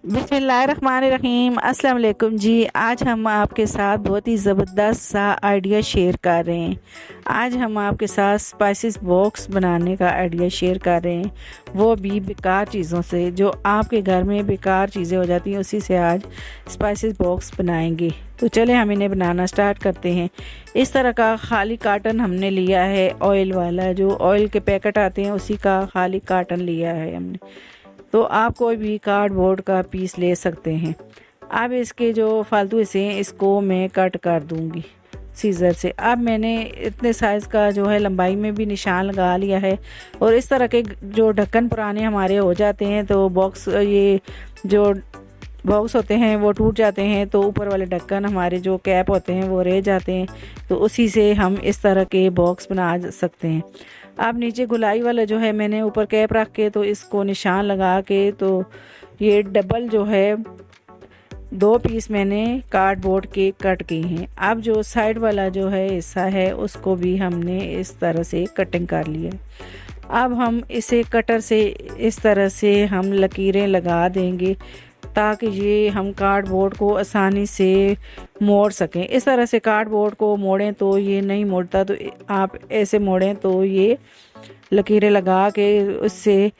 बिस्मिल्लाहिर्रहमानिर्रहीम। अस्सलाम वालेकुम जी। आज हम आपके साथ बहुत ही ज़बरदस्त सा आइडिया शेयर कर रहे हैं। आज हम आपके साथ स्पाइसेस बॉक्स बनाने का आइडिया शेयर कर रहे हैं, वो भी बेकार चीज़ों से। जो आपके घर में बेकार चीज़ें हो जाती हैं उसी से आज स्पाइसेस बॉक्स बनाएंगे। तो चले हम इन्हें बनाना स्टार्ट करते हैं। इस तरह का खाली कार्टन हमने लिया है, ऑयल वाला, जो ऑयल के पैकेट आते हैं उसी का खाली कार्टन लिया है हमने। तो आप कोई भी कार्डबोर्ड का पीस ले सकते हैं। अब इसके जो फालतू हिस्से हैं इसको मैं कट कर दूंगी सीज़र से। अब मैंने इतने साइज़ का जो है लंबाई में भी निशान लगा लिया है। और इस तरह के जो ढक्कन पुराने हमारे हो जाते हैं तो बॉक्स, ये जो बॉक्स होते हैं वो टूट जाते हैं, तो ऊपर वाले ढक्कन हमारे जो कैप होते हैं वो रह जाते हैं। तो उसी से हम इस तरह के बॉक्स बना सकते हैं। अब नीचे गुलाई वाला जो है मैंने ऊपर कैप रख के तो इसको निशान लगा के, तो ये डबल जो है 2 पीस मैंने कार्डबोर्ड के कट किए हैं। अब जो साइड वाला जो है हिस्सा है उसको भी हमने इस तरह से कटिंग कर लिया है। अब हम इसे कटर से इस तरह से हम लकीरें लगा देंगे ताकि ये हम कार्डबोर्ड को आसानी से मोड़ सकें। इस तरह से कार्डबोर्ड को मोड़ें तो ये नहीं मोड़ता, तो आप ऐसे मोड़ें तो ये लकीरें लगा के उससे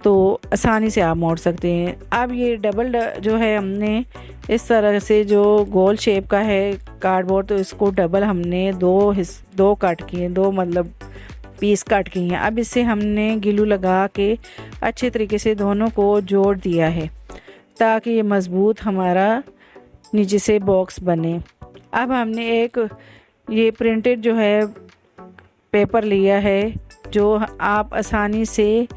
तो आसानी से आप मोड़ सकते हैं। अब ये डबल जो है हमने इस तरह से जो गोल शेप का है कार्डबोर्ड, तो इसको डबल हमने दो कट किए, 2 मतलब पीस कट किए हैं। अब इससे हमने ग्लू लगा के अच्छे तरीके से दोनों को जोड़ दिया है ताकि ये मज़बूत हमारा नीचे से बॉक्स बने। अब हमने एक ये प्रिंटेड जो है पेपर लिया है जो आप आसानी से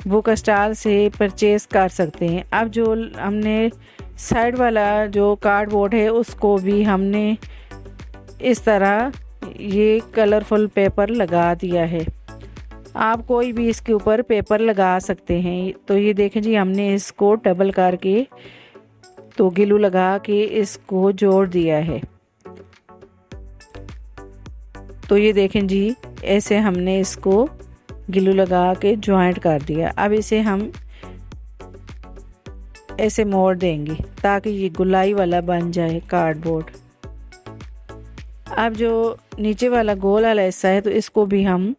बुक स्टॉल से परचेज़ कर सकते हैं। अब जो हमने साइड वाला जो कार्डबोर्ड है उसको भी हमने इस तरह ये कलरफुल पेपर लगा दिया है। आप कोई भी इसके ऊपर पेपर लगा सकते हैं। तो ये देखें जी, हमने इसको डबल करके तो ग्लू लगा के इसको जोड़ दिया है। तो ये देखें जी, ऐसे हमने इसको ग्लू लगा के जॉइंट कर दिया। अब इसे हम ऐसे मोड़ देंगे ताकि ये गुलाई वाला बन जाए कार्डबोर्ड। अब जो नीचे वाला गोल वाला हिस्सा है तो इसको भी हम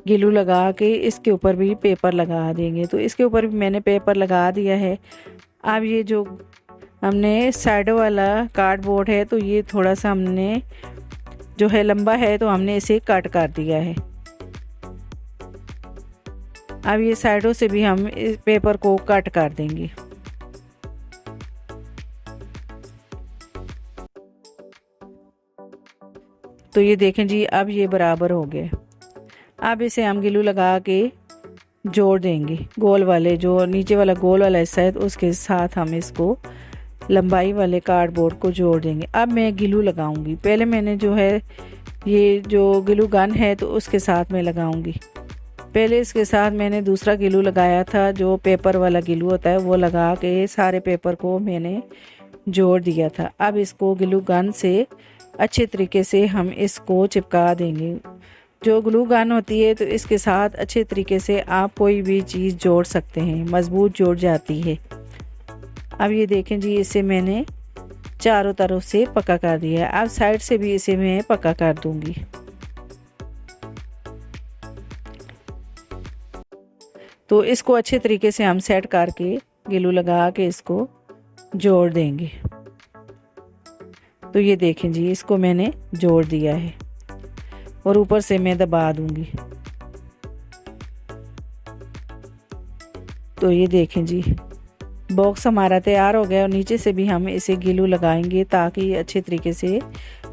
ग्लू लगा के इसके ऊपर भी पेपर लगा देंगे। तो इसके ऊपर भी मैंने पेपर लगा दिया है। अब ये जो हमने साइड वाला कार्डबोर्ड है तो ये थोड़ा सा हमने जो है लंबा है तो हमने इसे कट कर दिया है। अब ये साइडों से भी हम इस पेपर को कट कर देंगे। तो ये देखें जी, अब ये बराबर हो गया। अब इसे हम ग्लू लगा के जोड़ देंगे। गोल वाले जो नीचे वाला गोल वाला हिस्सा है तो उसके साथ हम इसको लंबाई वाले कार्डबोर्ड को जोड़ देंगे। अब मैं ग्लू लगाऊंगी। पहले मैंने जो है ये जो ग्लू गन है तो उसके साथ मैं लगाऊंगी। पहले इसके साथ मैंने दूसरा ग्लू लगाया था, जो पेपर वाला ग्लू होता है वो लगा के सारे पेपर को मैंने जोड़ दिया था। अब इसको ग्लू गन से अच्छे तरीके से हम इसको चिपका देंगे। जो ग्लू गन होती है तो इसके साथ अच्छे तरीके से आप कोई भी चीज़ जोड़ सकते हैं, मज़बूत जोड़ जाती है। अब ये देखें जी, इसे मैंने चारों तरफ से पक्का कर दिया है। अब साइड से भी इसे मैं पक्का कर दूंगी। तो इसको अच्छे तरीके से हम सेट करके ग्लू लगा के इसको जोड़ देंगे। तो ये देखें जी, इसको मैंने जोड़ दिया है और ऊपर से मैं दबा दूंगी। तो ये देखें जी, बॉक्स हमारा तैयार हो गया। और नीचे से भी हम इसे ग्लू लगाएंगे ताकि ये अच्छे तरीके से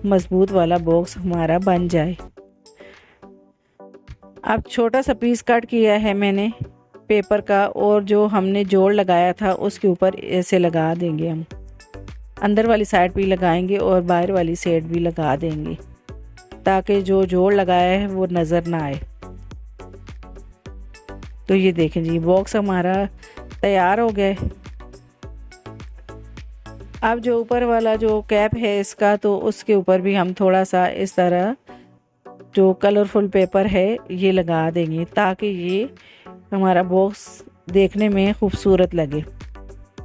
मजबूत वाला बॉक्स हमारा बन जाए। अब छोटा सा पीस कट किया है मैंने पेपर का, और जो हमने जोड़ लगाया था उसके ऊपर ऐसे लगा देंगे। हम अंदर वाली साइड भी लगाएंगे और बाहर वाली साइड भी लगा देंगे ताकि जो जोड़ लगाया है वो नज़र ना आए। तो ये देखें जी, बॉक्स हमारा तैयार हो गया। अब जो ऊपर वाला जो कैप है इसका, तो उसके ऊपर भी हम थोड़ा सा इस तरह जो कलरफुल पेपर है ये लगा देंगे ताकि ये हमारा बॉक्स देखने में खूबसूरत लगे।